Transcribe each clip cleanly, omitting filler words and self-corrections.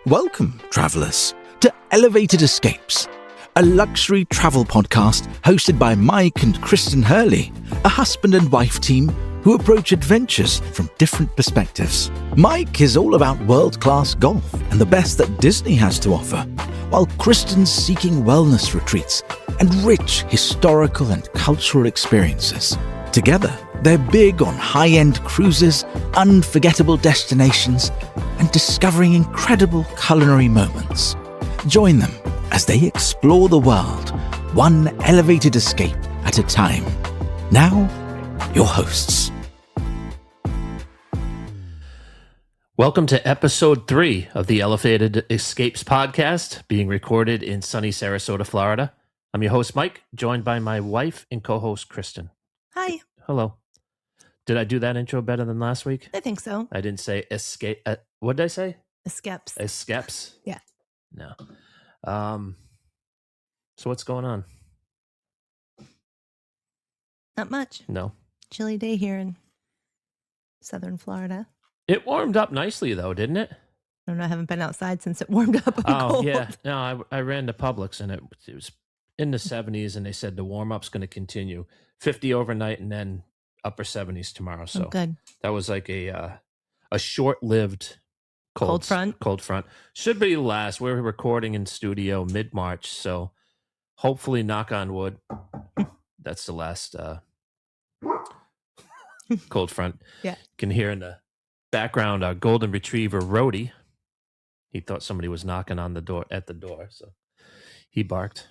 Welcome, travellers, to Elevated Escapes, a luxury travel podcast hosted by Mike and Kristen Their, a husband and wife team who approach adventures from different perspectives. Mike is all about world-class golf and the best that Disney has to offer, while Kristen's seeking wellness retreats and rich historical and cultural experiences. Together, they're big on high-end cruises, unforgettable destinations, and discovering incredible culinary moments. Join them as they explore the world, one elevated escape at a time. Now, your hosts. Welcome to episode 3 of the Elevated Escapes podcast, being recorded in sunny Sarasota, Florida. I'm your host, Mike, joined by my wife and co-host, Kristen. Hi. Hello. Did I do that intro better than last week? I think so. I didn't say escape. What did I say? Escapes. Escapes? Yeah. No. So what's going on? Not much. No. Chilly day here in southern Florida. It warmed up nicely, though, didn't it? I don't know. I haven't been outside since it warmed up. Cold. Yeah. No, I ran to Publix, and it was in the 70s, and they said the warm-up's going to continue. 50 overnight, and then upper 70s tomorrow. So good. That was like a short-lived cold front. Should be last. We're recording in studio mid-March, so hopefully, knock on wood, that's the last cold front. Yeah. You can hear in the background our golden retriever Rhodey. He thought somebody was knocking on the door so he barked.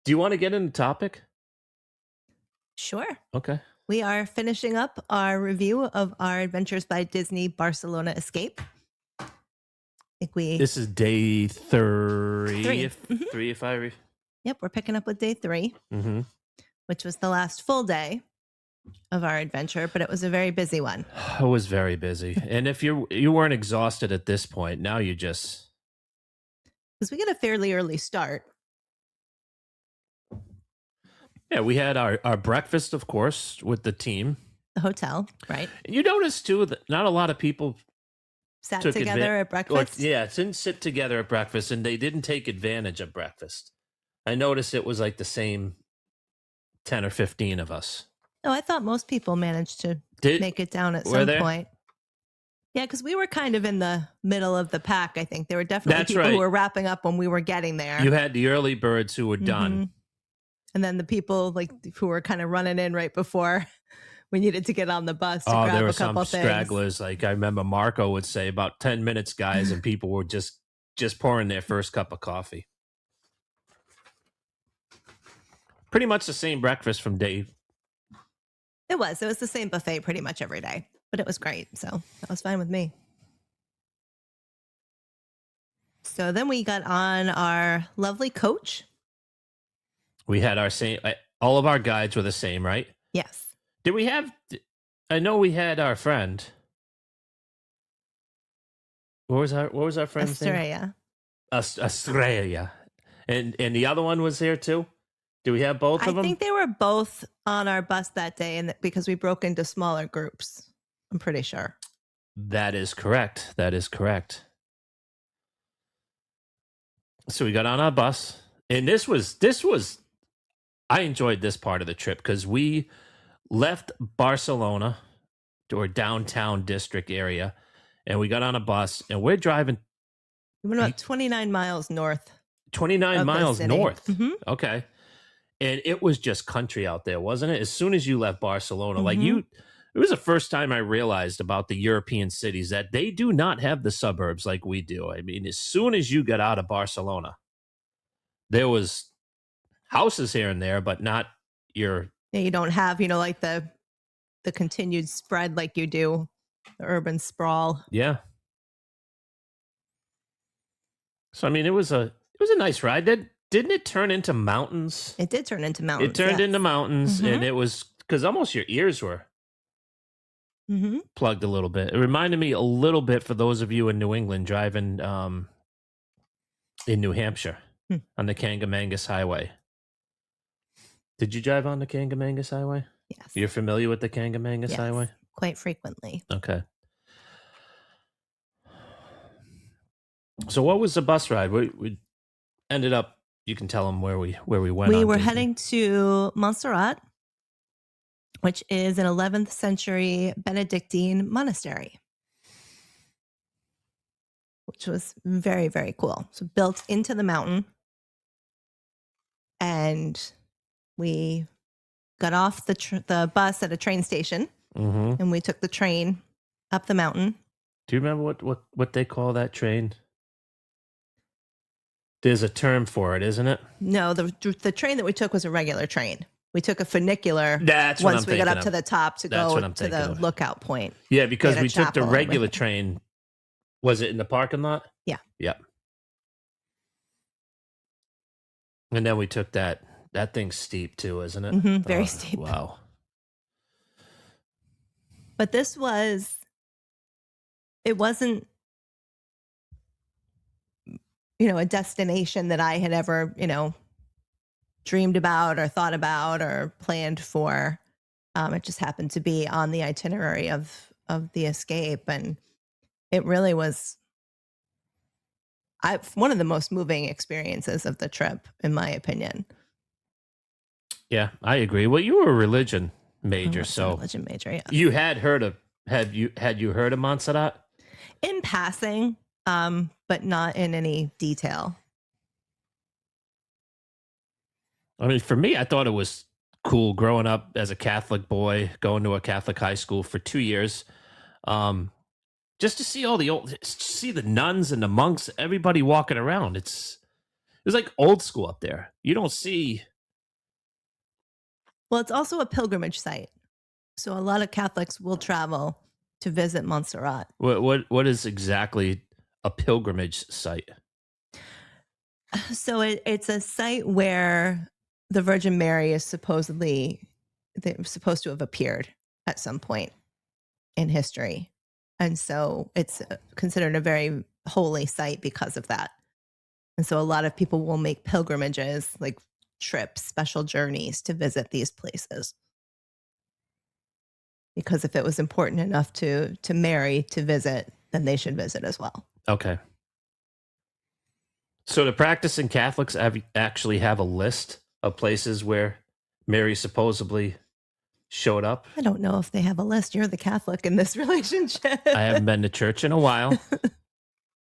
Do you want to get into the topic? Sure. Okay. We are finishing up our review of our Adventures by Disney Barcelona Escape. This is day 3. Yep, we're picking up with day 3, which was the last full day of our adventure, but it was a very busy one. It was very busy. And if you weren't exhausted at this point, now you just... Because we get a fairly early start. Yeah, we had our breakfast, of course, with the team. The hotel, right? You notice, too, that not a lot of people sat together at breakfast. Didn't sit together at breakfast, and they didn't take advantage of breakfast. I noticed it was like the same 10 or 15 of us. No, I thought most people managed to make it down at some point. Yeah, because we were kind of in the middle of the pack, I think. There were definitely people who were wrapping up when we were getting there. You had the early birds who were done. And then the people who were kind of running in right before we needed to get on the bus to grab a couple things. There were some stragglers. Like I remember Marco would say about 10 minutes, guys, and people were just pouring their first cup of coffee. Pretty much the same breakfast from Dave. It was the same buffet pretty much every day, but it was great. So that was fine with me. So then we got on our lovely coach. We had our same, all of our guides were the same, right? Yes. Did we have, I know we had our friend. What was our friend's name? Estrella. And the other one was here too? Do we have both of them? I think they were both on our bus that day, and because we broke into smaller groups. I'm pretty sure. That is correct. So we got on our bus, and this was I enjoyed this part of the trip because we left Barcelona to our downtown district area, and we got on a bus, and we're driving. We went about 29 miles north. 29 miles north. Mm-hmm. Okay. And it was just country out there, wasn't it? As soon as you left Barcelona, it was the first time I realized about the European cities that they do not have the suburbs like we do. I mean, as soon as you got out of Barcelona, there was houses here and there, but not your... Yeah, you don't have, like the continued spread like you do, the urban sprawl. Yeah. So, I mean, it was a nice ride. Didn't it turn into mountains? It did turn into mountains. It turned into mountains, and it was... Because almost your ears were plugged a little bit. It reminded me a little bit, for those of you in New England, driving in New Hampshire on the Kangamangas Highway. Did you drive on the Kangamangas Highway? Yes. You're familiar with the Kangamangas Highway? Quite frequently. Okay. So what was the bus ride? We ended up. You can tell them where we went. We were heading to Montserrat, which is an 11th century Benedictine monastery, which was very, very cool. So built into the mountain. And we got off the bus at a train station, and we took the train up the mountain. Do you remember what they call that train? There's a term for it, isn't it? No, the train that we took was a regular train. We took a funicular. That's once we got up to the top to go to the lookout point. Yeah, because we took the regular train. Was it in the parking lot? Yeah. Yep. And then we took that thing's steep too, isn't it? Very steep. Wow. But it wasn't, a destination that I had ever, dreamed about or thought about or planned for. It just happened to be on the itinerary of the escape. And it really was one of the most moving experiences of the trip, in my opinion. Yeah, I agree. Well, you were a religion major, so religion major. Yeah. You had you heard of Montserrat? In passing, but not in any detail. I mean, for me, I thought it was cool growing up as a Catholic boy, going to a Catholic high school for 2 years. Just to see see the nuns and the monks, everybody walking around. It was like old school up there. You don't see. Well, it's also a pilgrimage site. So a lot of Catholics will travel to visit Montserrat. What is exactly a pilgrimage site? So it's a site where the Virgin Mary is supposed to have appeared at some point in history. And so it's considered a very holy site because of that. And so a lot of people will make pilgrimages, like trips, special journeys to visit these places. Because if it was important enough to Mary to visit, then they should visit as well. Okay. So the practicing Catholics actually have a list of places where Mary supposedly showed up? I don't know if they have a list. You're the Catholic in this relationship. I haven't been to church in a while.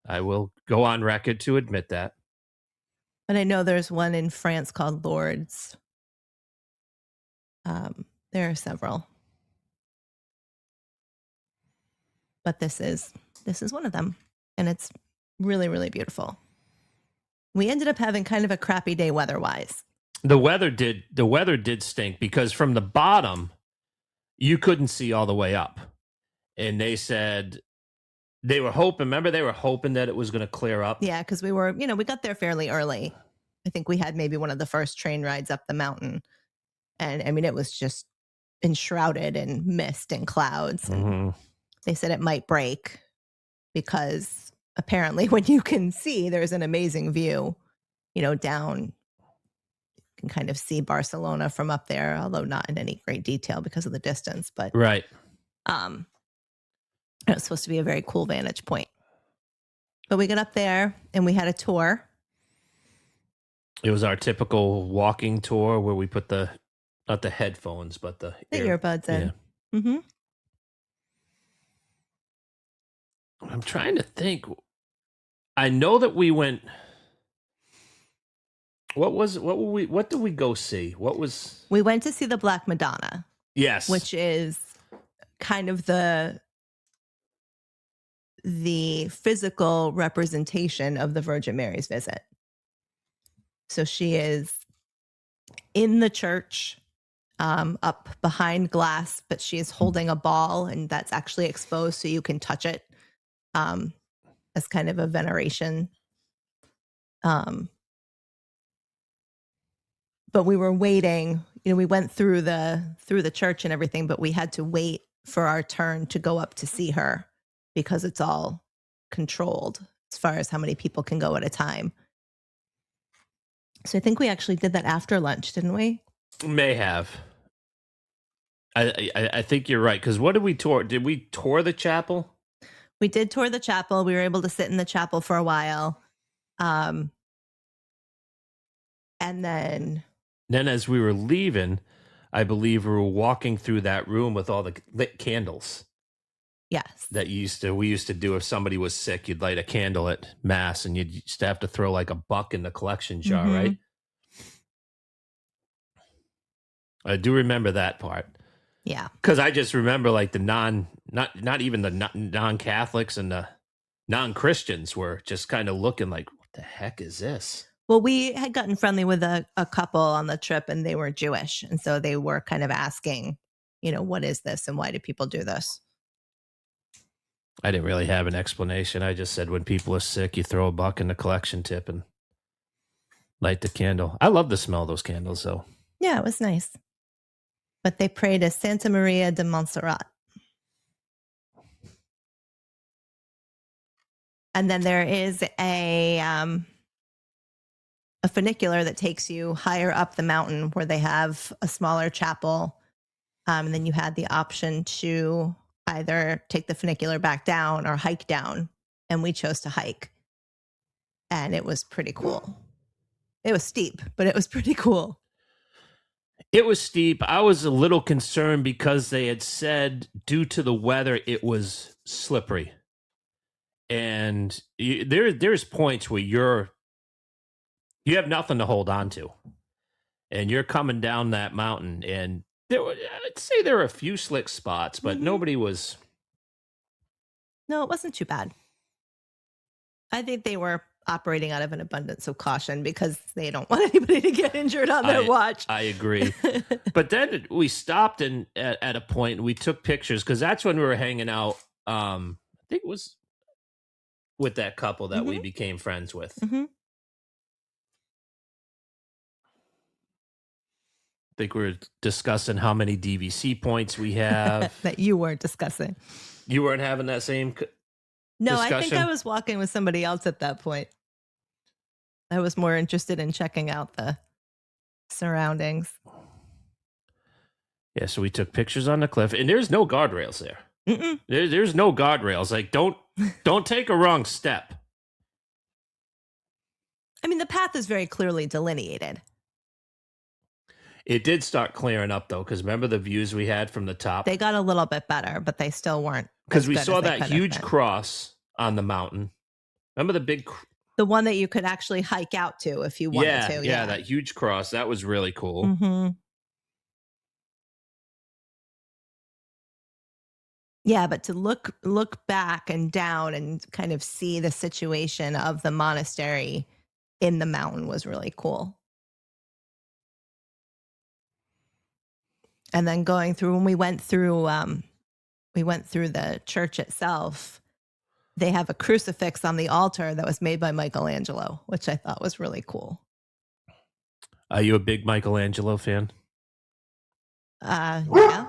I will go on record to admit that. But I know there's one in France called Lourdes. There are several. But this is one of them. And it's really, really beautiful. We ended up having kind of a crappy day weather-wise. The weather did stink because from the bottom, you couldn't see all the way up. And they said they were hoping that it was going to clear up. Yeah, because we got there fairly early. I think we had maybe one of the first train rides up the mountain. And I mean, it was just enshrouded in mist and clouds. And they said it might break because apparently when you can see, there's an amazing view, down. You can kind of see Barcelona from up there, although not in any great detail because of the distance. But right. It's supposed to be a very cool vantage point. But we got up there and we had a tour. It was our typical walking tour where we put not the headphones, but the earbuds in. Yeah. Mm-hmm. I'm trying to think. I know that we went. What did we go see? We went to see the Black Madonna. Yes. Which is kind of the physical representation of the Virgin Mary's visit. So she is in the church, up behind glass, but she is holding a ball, and that's actually exposed so you can touch it, as kind of a veneration. But we were waiting, we went through the church and everything, but we had to wait for our turn to go up to see her because it's all controlled as far as how many people can go at a time. So I think we actually did that after lunch, didn't we? May have. I think you're right. Because what did we tour? Did we tour the chapel? We did tour the chapel. We were able to sit in the chapel for a while. And then as we were leaving, I believe we were walking through that room with all the lit candles. Yes. That we used to do if somebody was sick, you'd light a candle at mass and you'd just have to throw like $1 in the collection jar, right? I do remember that part. Yeah. Because I just remember like the not even the non-Catholics and the non-Christians were just kind of looking like, what the heck is this? Well, we had gotten friendly with a couple on the trip and they were Jewish. And so they were kind of asking, what is this and why do people do this? I didn't really have an explanation. I just said when people are sick, you throw $1 in the collection tip and light the candle. I love the smell of those candles, though. Yeah, it was nice. But they prayed as Santa Maria de Montserrat. And then there is a funicular that takes you higher up the mountain where they have a smaller chapel. And then you had the option to either take the funicular back down or hike down. And we chose to hike. And it was pretty cool. It was steep, but it was pretty cool. It was steep. I was a little concerned because they had said due to the weather, it was slippery. And there's points where you have nothing to hold on to. And you're coming down that mountain and I'd say there were a few slick spots, but nobody was. No, it wasn't too bad. I think they were operating out of an abundance of caution because they don't want anybody to get injured on their watch. I agree. But then we stopped at a point and we took pictures because that's when we were hanging out. I think it was with that couple that we became friends with. I think we were discussing how many DVC points we have. That you weren't discussing. You weren't having that same No, discussion? I think I was walking with somebody else at that point. I was more interested in checking out the surroundings. Yeah, so we took pictures on the cliff, and there's no guardrails there. There's no guardrails. Like, don't take a wrong step. I mean, the path is very clearly delineated. It did start clearing up, though, because remember the views we had from the top? They got a little bit better, but they still weren't. Because we saw that huge cross on the mountain. Remember the big... The one that you could actually hike out to if you wanted to. Yeah, that huge cross. That was really cool. Yeah, but to look back and down and kind of see the situation of the monastery in the mountain was really cool. And then going through, when we went through the church itself, they have a crucifix on the altar that was made by Michelangelo, which I thought was really cool. Are you a big Michelangelo fan? Yeah.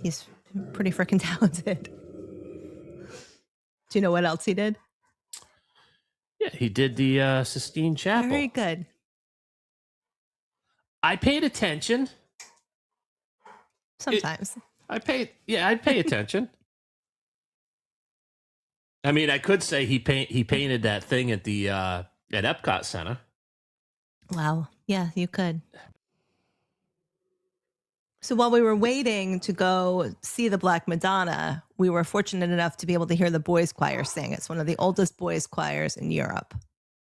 He's pretty freaking talented. Do you know what else he did? Yeah, he did the Sistine Chapel. Very good. I paid attention. Sometimes. I'd pay attention. I mean, I could say he painted that thing at the at Epcot Center. Wow. Yeah, you could. So while we were waiting to go see the Black Madonna, we were fortunate enough to be able to hear the boys' choir sing. It's one of the oldest boys' choirs in Europe.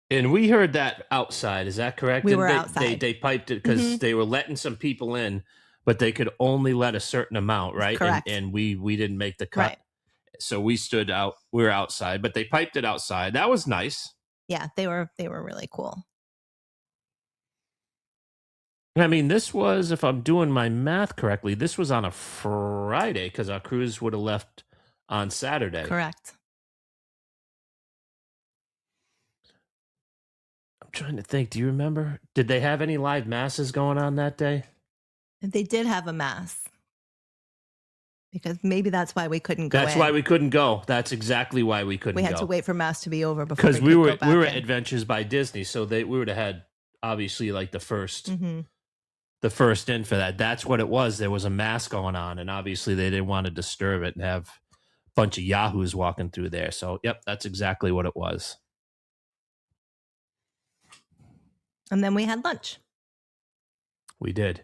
And we heard that outside. Is that correct? We were outside. They piped it because they were letting some people in, but they could only let a certain amount, right? Correct. And we didn't make the cut. Right. So we stood out. We were outside, but they piped it outside. That was nice. Yeah, they were really cool. I mean, this was, if I'm doing my math correctly, this was on a Friday because our cruise would have left on Saturday. Correct. I'm trying to think. Do you remember? Did they have any live masses going on that day? They did have a mass. Because maybe that's why we couldn't go. That's why we couldn't go. That's exactly why we couldn't go. We had to wait for mass to be over before because we were at Adventures by Disney, so we would have had obviously like the first in for that. That's what it was. There was a mass going on, and obviously they didn't want to disturb it and have bunch of yahoos walking through there. So, yep, that's exactly what it was. And then we had lunch. We did.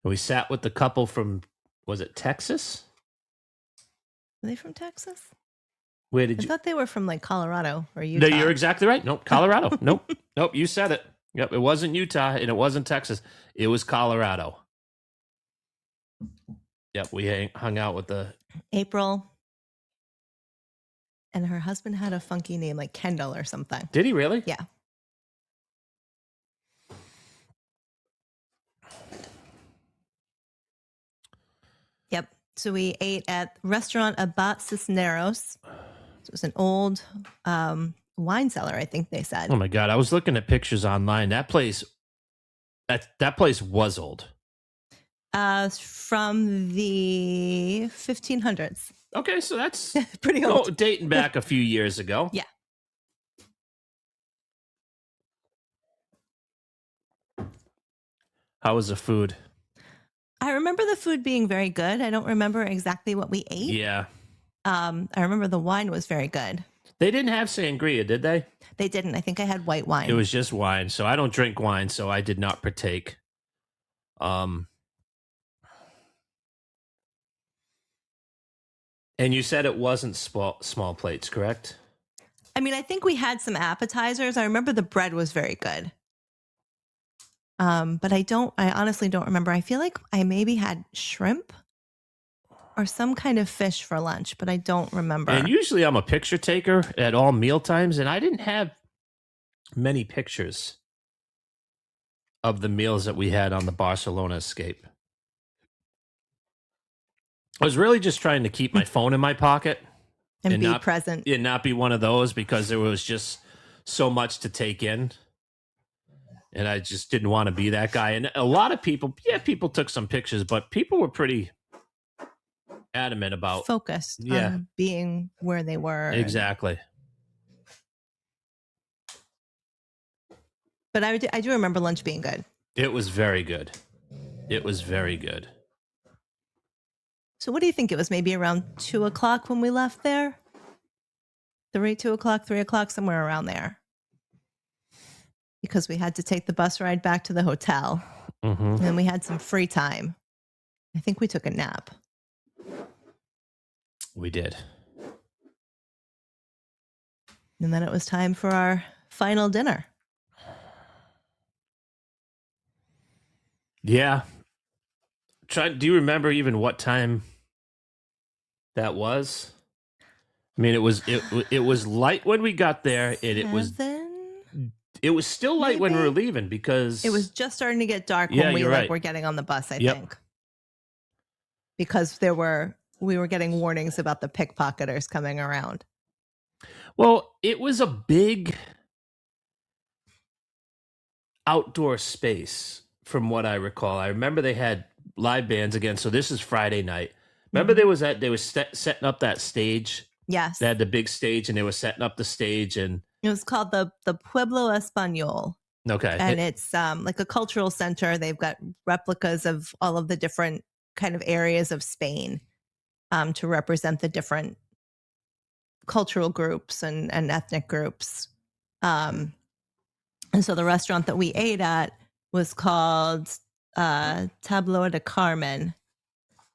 And we sat with the couple from, was it Texas? Are they from Texas? Where did I you? thought they were from like Colorado or Utah. No, you're exactly right. Nope, Colorado. Nope. You said it. Yep, it wasn't Utah and it wasn't Texas. It was Colorado. Yep, we hung out with the April. And her husband had a funky name like Kendall or something. Did he really? Yeah. Yep. So we ate at restaurant Abat Cisneros. It was an old wine cellar, I think they said. Oh my God. I was looking at pictures online. That place was old. From the 1500s. Okay, so that's pretty old. Dating back a few years ago. Yeah. How was the food? I remember the food being very good. I don't remember exactly what we ate. Yeah. I remember the wine was very good. They didn't have sangria, did they? They didn't. I think I had white wine. It was just wine. So I don't drink wine, so I did not partake. And you said it wasn't small plates, correct? I mean, I think we had some appetizers. I remember the bread was very good. But I honestly don't remember. I feel like I maybe had shrimp or some kind of fish for lunch, but I don't remember. And usually I'm a picture taker at all meal times, and I didn't have many pictures of the meals that we had on the Barcelona Escape. I was really just trying to keep my phone in my pocket and be present. And not be one of those because there was just so much to take in. And I just didn't want to be that guy. And a lot of people took some pictures, but people were pretty adamant about focused on being where they were. Exactly. But I do remember lunch being good. It was very good. It was very good. So what do you think? It was maybe around 2 o'clock when we left there? 2 o'clock, 3 o'clock, somewhere around there. Because we had to take the bus ride back to the hotel. Mm-hmm. And then we had some free time. I think we took a nap. We did. And then it was time for our final dinner. Yeah. Do you remember even what time that was? I mean, it was light when we got there, and it was still light when we were leaving because it was just starting to get dark when we were getting on the bus, I think. Because we were getting warnings about the pickpocketers coming around. Well, it was a big outdoor space from what I recall. I remember they had live bands again. So this is Friday night. Remember they was setting up that stage? Yes. They had the big stage and they were setting up the stage, and it was called the Pueblo Español. Okay. And it's like a cultural center. They've got replicas of all of the different kind of areas of Spain to represent the different cultural groups and ethnic groups. And so the restaurant that we ate at was called Tableau de Carmen,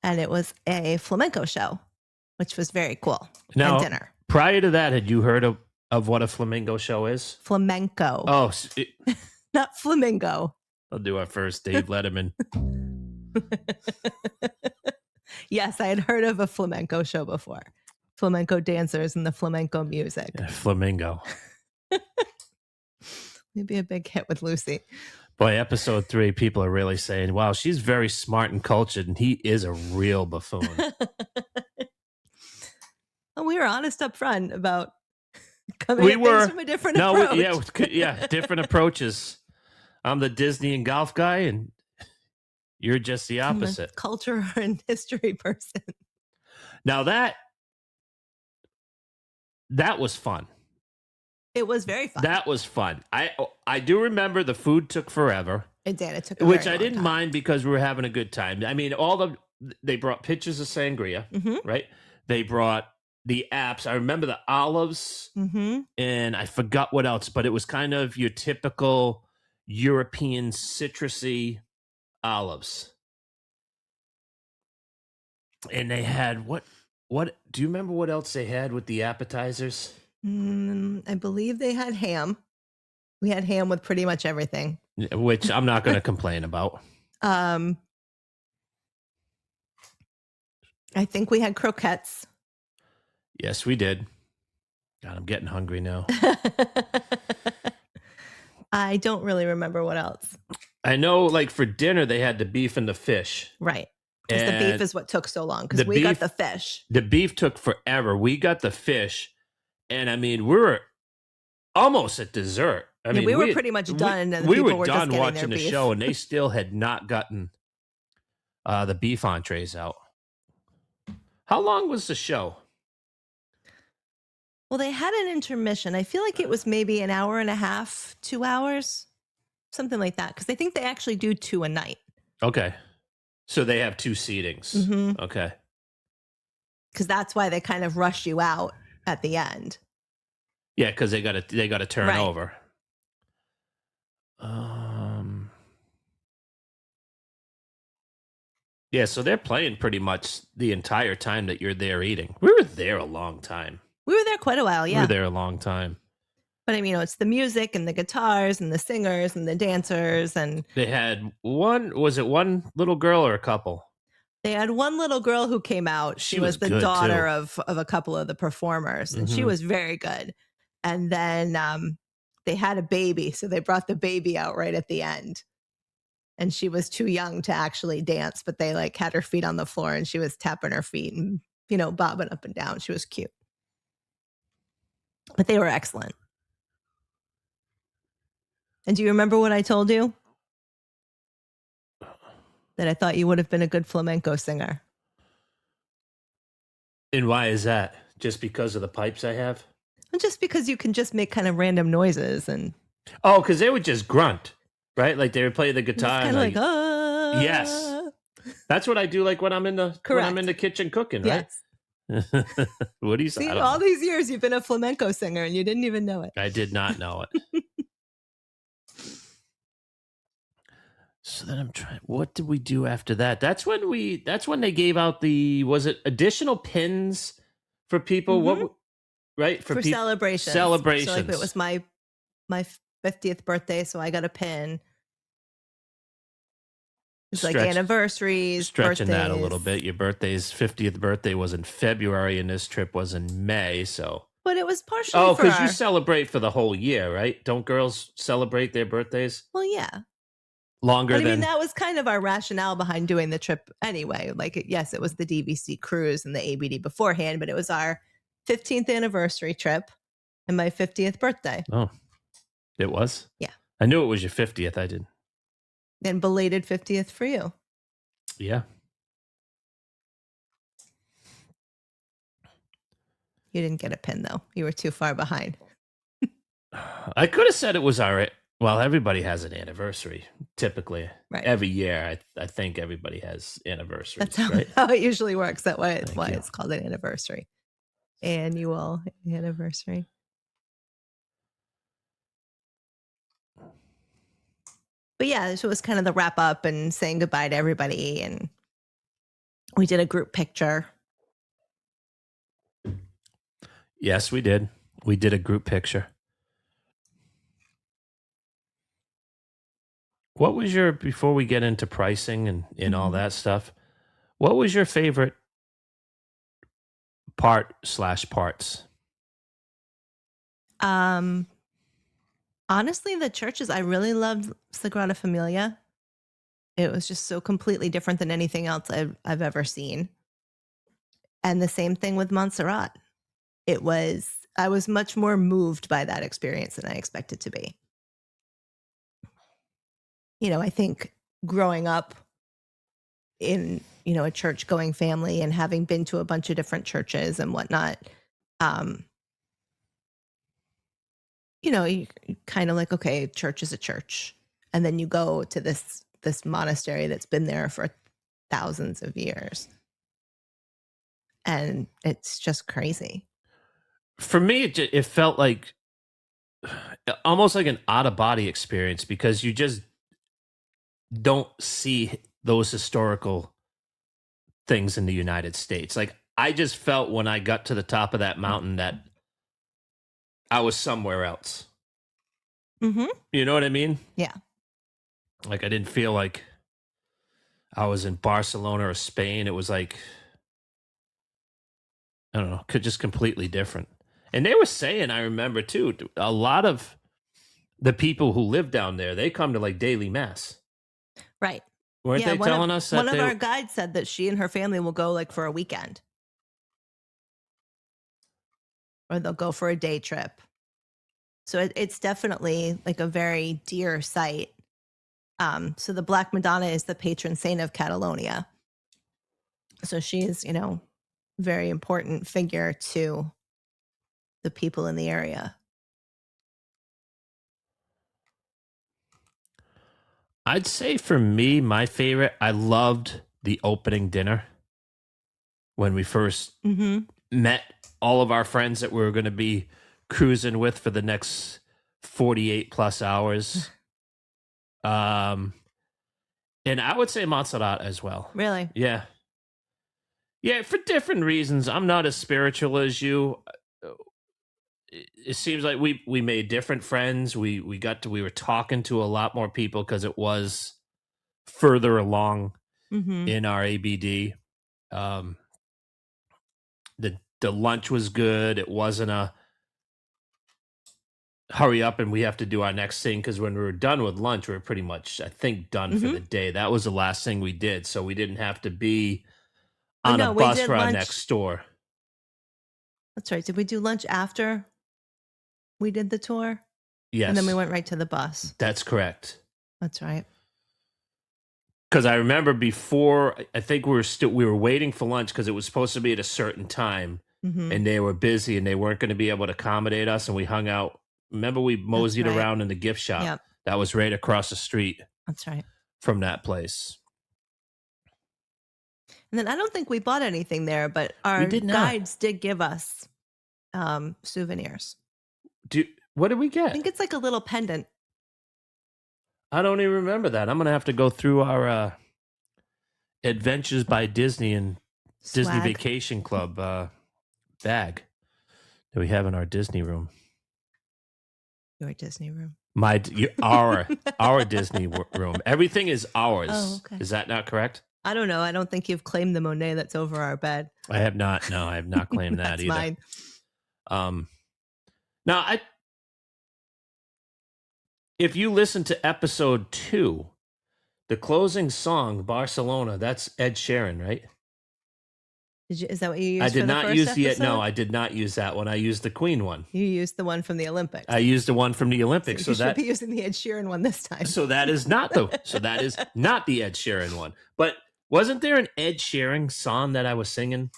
and it was a flamenco show, which was very cool. Now, and dinner. Prior to that, had you heard of what a flamenco show is? Flamenco. Oh, not flamingo. I'll do our first Dave Letterman. Yes, I had heard of a flamenco show before. Flamenco dancers and the flamenco music. Yeah, flamingo. Maybe a big hit with Lucy. Boy, episode 3, people are really saying, wow, she's very smart and cultured, and he is a real buffoon. Well, we were honest up front about coming at things from a different approach. Different approaches. I'm the Disney and golf guy, and you're just the opposite. I'm a culture and history person. Now that was fun. It was very fun. That was fun. I do remember the food took forever. It did. It took which I didn't mind because we were having a good time. I mean, they brought pitchers of sangria, right? They brought the apps. I remember the olives, and I forgot what else, but it was kind of your typical European citrusy olives. And they had what do you remember what else they had with the appetizers? I believe they had ham. We had ham with pretty much everything, Which I'm not going to complain about. I think we had croquettes. Yes, we did. God, I'm getting hungry now. I don't really remember what else. I know, like, for dinner, they had the beef and the fish. Right. Because the beef is what took so long, because we got the fish. The beef took forever. We got the fish, and I mean, we were almost at dessert. I mean, we were pretty much done. And we were done watching the show, and they still had not gotten the beef entrees out. How long was the show? Well, they had an intermission. I feel like it was maybe an hour and a half, 2 hours, something like that. Because I think they actually do 2 a night. Okay. So they have 2 seatings. Okay. Because that's why they kind of rush you out at the end. Yeah, because they got to turn over. Yeah, so they're playing pretty much the entire time that you're there eating. We were there a long time. We were there quite a while, yeah. We were there a long time. But I mean, it's the music and the guitars and the singers and the dancers. And they had one little girl or a couple? They had one little girl who came out. She was the daughter of a couple of the performers, and she was very good. And then they had a baby, so they brought the baby out right at the end. And she was too young to actually dance, but they like had her feet on the floor and she was tapping her feet and, bobbing up and down. She was cute. But they were excellent. And do you remember what I told you? That I thought you would have been a good flamenco singer. And why is that? Just because of the pipes I have? And just because you can just make kind of random noises and. Oh, because they would just grunt, right? Like they would play the guitar. Kind of like Yes, that's what I do. Like when I'm in the kitchen cooking, right? Yes. What do you say? See, all these years you've been a flamenco singer and you didn't even know it. I did not know it. So then I'm trying. What did we do after that? That's when they gave out was it additional pins for people? What, right? For celebrations. Celebrations. So like it was my 50th birthday, so I got a pin. It's like anniversaries, stretching birthdays. That a little bit. Your 50th birthday was in February, and this trip was in May. So, but it was partially. Oh, because you celebrate for the whole year, right? Don't girls celebrate their birthdays? Well, yeah. Longer but, I mean, that was kind of our rationale behind doing the trip anyway. Like, yes, it was the DVC cruise and the ABD beforehand, but it was our 15th anniversary trip and my 50th birthday. Oh, it was? Yeah. I knew it was your 50th. I did. And belated 50th for you. Yeah. You didn't get a pin, though. You were too far behind. I could have said it was our... Well, everybody has an anniversary, typically. Right. Every year, I think everybody has anniversaries. That's how, right? how it usually works. That's why it's called an anniversary. Annual anniversary. But yeah, so it was kind of the wrap up and saying goodbye to everybody. And we did a group picture. Yes, we did. We did a group picture. What was before we get into pricing and all that stuff, what was your favorite parts? Honestly, the churches, I really loved Sagrada Familia. It was just so completely different than anything else I've ever seen. And the same thing with Montserrat. I was much more moved by that experience than I expected to be. I think growing up in, a church going family and having been to a bunch of different churches and whatnot, you kind of like, okay, church is a church. And then you go to this monastery that's been there for thousands of years. and it's just crazy. For me, it felt like almost like an out of body experience because you just don't see those historical things in the United States. Like I just felt when I got to the top of that mountain that I was somewhere else. Mm-hmm. You know what I mean? Yeah. Like I didn't feel like I was in Barcelona or Spain. It was like, I don't know, just completely different. And they were saying, I remember too, a lot of the people who live down there, they come to like daily mass. Right. Weren't they telling us that one of our guides said that she and her family will go like for a weekend, or they'll go for a day trip. So it's definitely like a very dear site. So the Black Madonna is the patron saint of Catalonia. So she is, very important figure to the people in the area. I'd say for me, my favorite, I loved the opening dinner when we first met all of our friends that we were going to be cruising with for the next 48 plus hours. And I would say Montserrat as well. Really? Yeah. Yeah, for different reasons. I'm not as spiritual as you. It seems like we made different friends. We were talking to a lot more people because it was further along in our ABD. The lunch was good. It wasn't a hurry up and we have to do our next thing, because when we were done with lunch, we were pretty much, I think, done for the day. That was the last thing we did, so we didn't have to be on a bus for our next store. That's right. Did we do lunch after we did the tour? Yes. And then we went right to the bus. That's correct. That's right. Because I remember before, I think we were waiting for lunch because it was supposed to be at a certain time, and they were busy and they weren't going to be able to accommodate us, and we hung out. Remember, we moseyed around in the gift shop. Yep. That was right across the street. That's right. From that place. And then I don't think we bought anything there, but our guides did give us souvenirs. What did we get? I think it's like a little pendant. I don't even remember that. I'm going to have to go through our Adventures by Disney and Disney Vacation Club bag that we have in our Disney room. Your Disney room. Our Disney room. Everything is ours. Oh, okay. Is that not correct? I don't know. I don't think you've claimed the Monet that's over our bed. I have not. No, I have not claimed that either. Mine. Now, if you listen to episode 2, the closing song, Barcelona, that's Ed Sheeran, right? Is that what you used? I did for the not first use episode? No, I did not use that one. I used the Queen one. You used the one from the Olympics. I used the one from the Olympics. So you should be using the Ed Sheeran one this time. So that is not the Ed Sheeran one. But wasn't there an Ed Sheeran song that I was singing?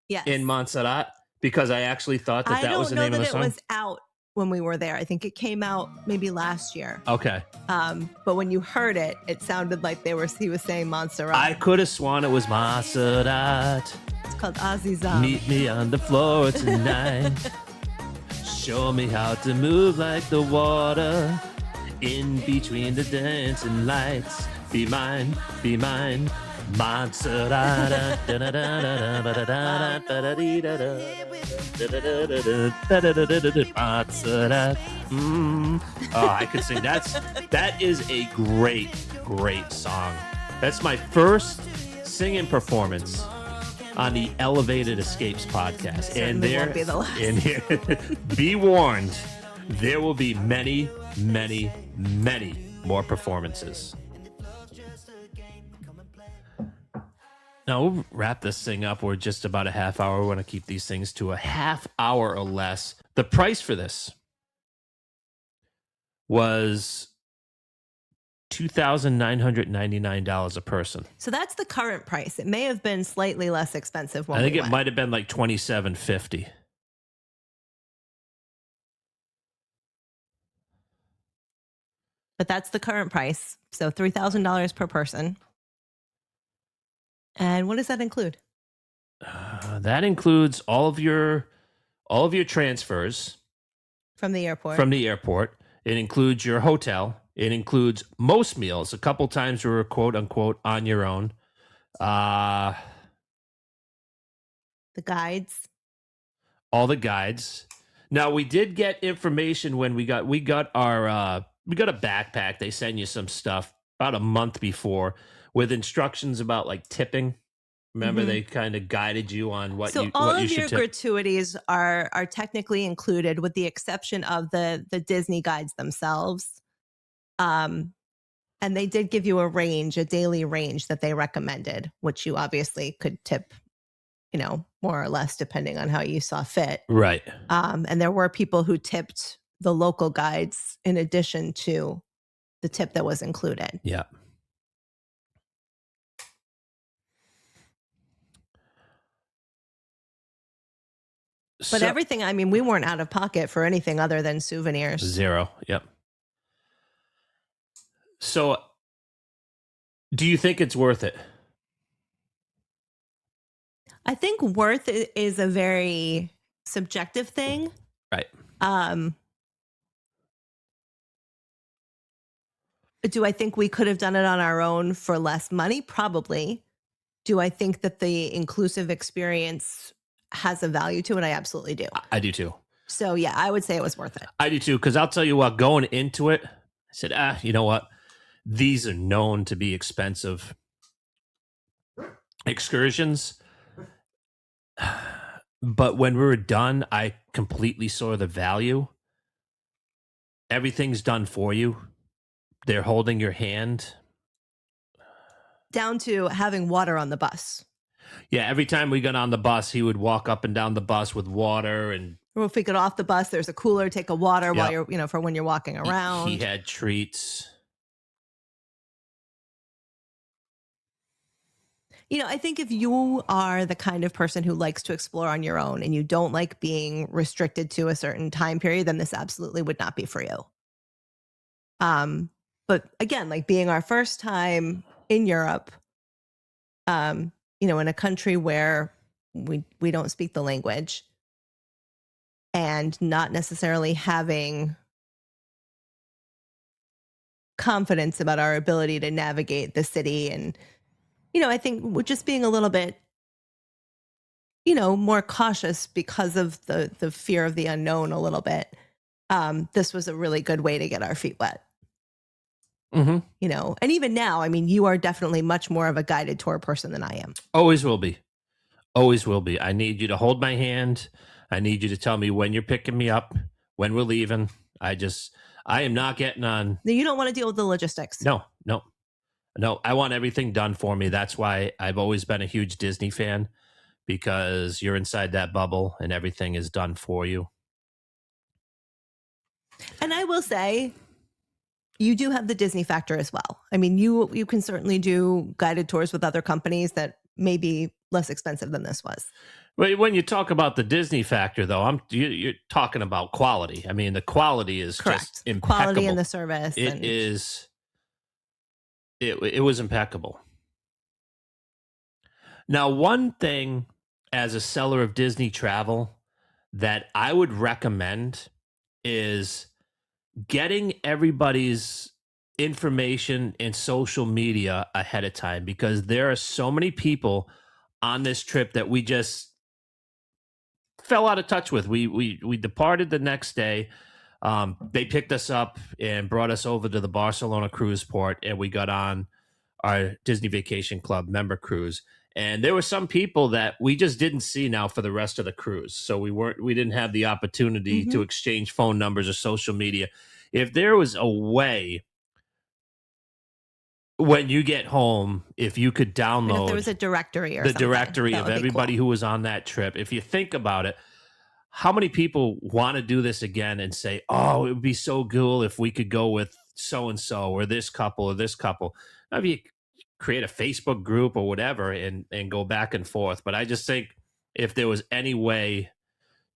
Yes. In Montserrat? Because I actually thought that was the name of the song. I don't know that it was out when we were there. I think it came out maybe last year. Okay. But when you heard it, it sounded like he was saying Montserrat. I could have sworn it was Montserrat. It's called Azizam. Meet me on the floor tonight. Show me how to move like the water in between the dancing lights. Be mine, Montserrat. Montserrat. Oh, I could sing. That is a great song. That's my first singing performance on the Elevated Escapes podcast. And there won't be the last. And here, be warned, there will be many more performances. Now, we'll wrap this thing up. We're just about a half hour. We want to keep these things to a half hour or less. The price for this was $2,999 a person. So that's the current price. It may have been slightly less expensive when I think we it went. might have been like $2,750. But that's the current price. So $3,000 per person. And what does that include? That includes all of your transfers From the airport. from the airport. It includes your hotel. It includes most meals. A couple times we were quote unquote on your own. The guides. All the guides. Now we did get information when we got our we got a backpack. They send you some stuff about a month before with instructions about like tipping. Remember, they kind of guided you on what So you all what you of should your tip. gratuities are technically included, with the exception of the Disney guides themselves. And they did give you a daily range that they recommended, which you obviously could tip, more or less depending on how you saw fit. Right. And there were people who tipped the local guides in addition to the tip that was included. Yeah. But everything, I mean, we weren't out of pocket for anything other than souvenirs. Zero. Yep. So do you think it's worth it? I think worth is a very subjective thing. Right. Do I think we could have done it on our own for less money? Probably. Do I think that the inclusive experience has a value to it? I absolutely do. I do too. So yeah, I would say it was worth it. I do too, because I'll tell you what, going into it, I said, you know what? These are known to be expensive excursions. But when we were done, I completely saw the value. Everything's done for you. They're holding your hand. Down to having water on the bus. Yeah, every time we got on the bus, he would walk up and down the bus with water, and or if we get off the bus, there's a cooler, take a water while Yep. you're, for when you're walking around. he had treats. I think if you are the kind of person who likes to explore on your own and you don't like being restricted to a certain time period, then this absolutely would not be for you. But again, like being our first time in Europe, in a country where we don't speak the language, and not necessarily having confidence about our ability to navigate the city, and I think we're just being a little bit more cautious because of the fear of the unknown a little bit. This was a really good way to get our feet wet. Mm-hmm. And even now, I mean, you are definitely much more of a guided tour person than I am. Always will be. Always will be. I need you to hold my hand. I need you to tell me when you're picking me up, when we're leaving. I am not getting on. You don't want to deal with the logistics. No. I want everything done for me. That's why I've always been a huge Disney fan, because you're inside that bubble and everything is done for you. And I will say, you do have the Disney factor as well. I mean, you can certainly do guided tours with other companies that may be less expensive than this was. But when you talk about the Disney factor, though, you're talking about quality. I mean, the quality is correct. Just impeccable. Quality and the service. It was impeccable. Now, one thing as a seller of Disney travel that I would recommend is getting everybody's information in social media ahead of time, because there are so many people on this trip that we just fell out of touch with. We departed the next day. They picked us up and brought us over to the Barcelona cruise port, and we got on our Disney Vacation Club member cruise. And there were some people that we just didn't see now for the rest of the cruise. So we didn't have the opportunity to exchange phone numbers or social media. If there was a way when you get home, if you could download, and if there was a directory or the directory of everybody who was on that trip. If you think about it, how many people want to do this again and say, oh, it would be so cool if we could go with so-and-so or this couple or this couple. Maybe create a Facebook group or whatever and go back and forth. But I just think if there was any way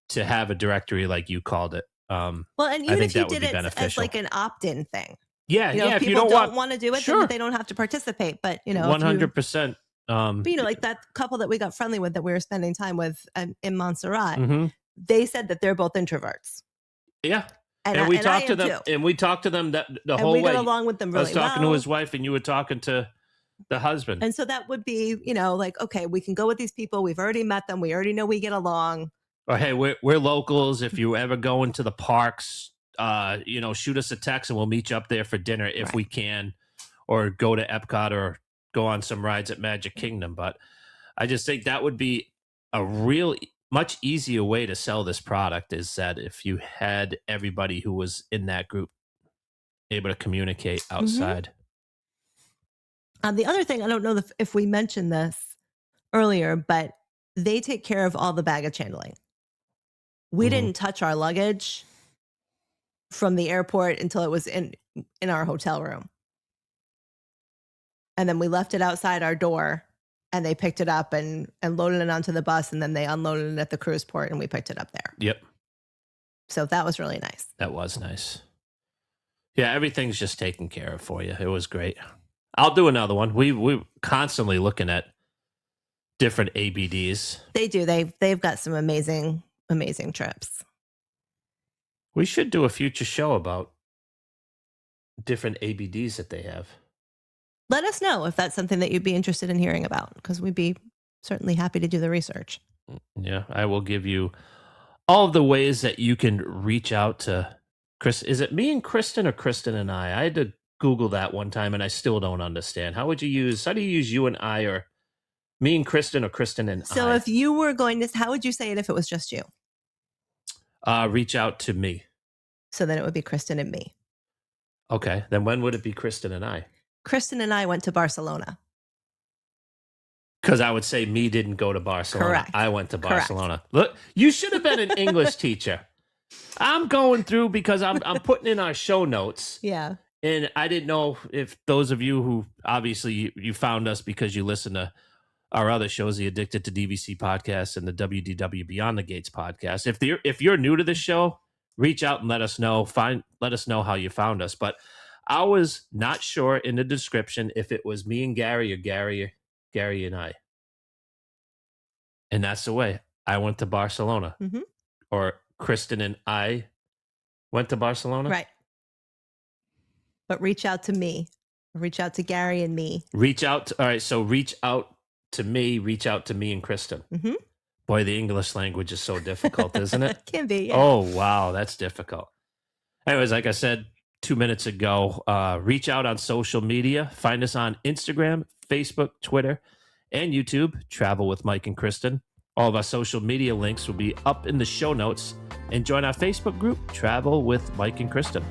to have a directory like you called it, well, and even if you did it as like an opt-in thing. Yeah, if you people don't want to do it, sure. then they don't have to participate. But 100%. But, like that couple that we got friendly with that we were spending time with in Montserrat, mm-hmm. they said that they're both introverts. Yeah. And we talked to them, too. And we talked to them the whole way. We got along with them really well. I was talking to his wife, and you were talking to the husband. And so that would be, like, okay, we can go with these people. We've already met them. We already know we get along. Or hey, we're locals. If you ever go into the parks, shoot us a text, and we'll meet you up there for dinner if we can, or go to Epcot or go on some rides at Magic Kingdom. But I just think that would be a real much easier way to sell this product, is that if you had everybody who was in that group able to communicate outside. Mm-hmm. The other thing, I don't know if we mentioned this earlier, but they take care of all the baggage handling. We didn't touch our luggage from the airport until it was in our hotel room. And then we left it outside our door, and they picked it up and loaded it onto the bus, and then they unloaded it at the cruise port, and we picked it up there. Yep. So that was really nice. That was nice. Yeah, everything's just taken care of for you. It was great. I'll do another one. We're constantly looking at different ABDs. They do. They've got some amazing trips. We should do a future show about different ABDs that they have. Let us know if that's something that you'd be interested in hearing about, because we'd be certainly happy to do the research. Yeah, I will give you all of the ways that you can reach out to Chris. Is it me and Kristen or Kristen and I? I had to Google that one time, and I still don't understand. How do you use you and I, or me and Kristen, or Kristen and I? So if you were going to, how would you say it if it was just you? Reach out to me. So then it would be Kristen and me. Okay. Then when would it be Kristen and I? Kristen and I went to Barcelona. Because I would say me didn't go to Barcelona. Correct. I went to Barcelona. Correct. Look, you should have been an English teacher. I'm going through because I'm putting in our show notes. Yeah. And I didn't know if those of you who obviously you found us because you listen to our other shows, the Addicted to DVC podcast and the WDW Beyond the Gates podcast. If you're new to this show, reach out and let us know. Let us know how you found us. But I was not sure in the description if it was me and Gary or Gary and I. And that's the way I went to Barcelona. Mm-hmm. Or Kristen and I went to Barcelona. Right. But reach out to me. Reach out to Gary and me. All right, so reach out to me. Reach out to me and Kristen. Mm-hmm. Boy, the English language is so difficult, isn't it? Can be, yeah. Oh, wow, that's difficult. Anyways, like I said 2 minutes ago, reach out on social media. Find us on Instagram, Facebook, Twitter, and YouTube, Travel with Mike and Kristen. All of our social media links will be up in the show notes. And join our Facebook group, Travel with Mike and Kristen.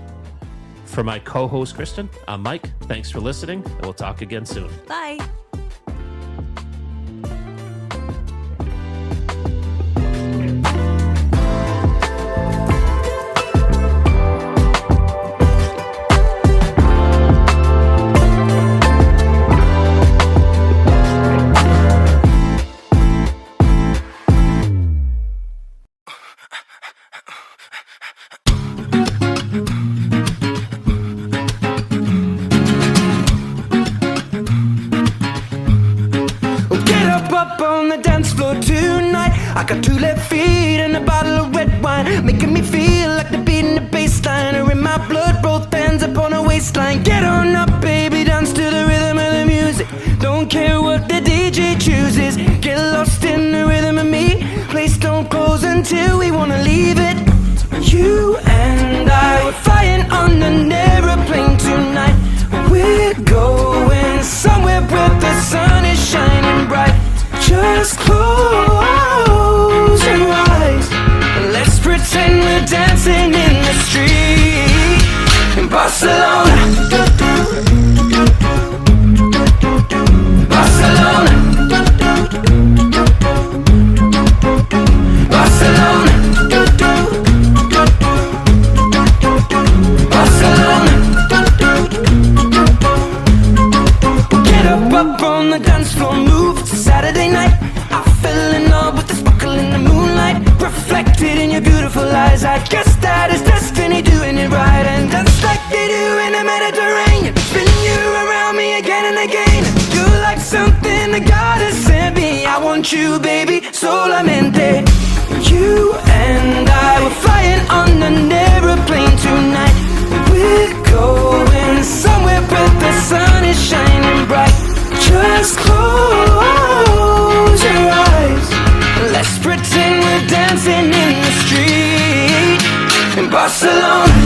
For my co-host, Kristen, I'm Mike. Thanks for listening, and we'll talk again soon. Bye. I got 2 left feet and a bottle of red wine, making me feel like the beat in the bassline are in my blood, both hands upon a waistline. Get on up, baby, dance to the rhythm of the music. Don't care what the DJ chooses. Get lost in the rhythm of me. Place don't close until we wanna leave it. You and I, we're flying on an aeroplane tonight. We're going somewhere where the sun is shining bright. Just close your eyes. Let's pretend we're dancing in the street in Barcelona. Barcelona. Barcelona. Barcelona. Get up on the dance floor, move. It's a Saturday night. Let's pretend we're dancing in the street in Barcelona.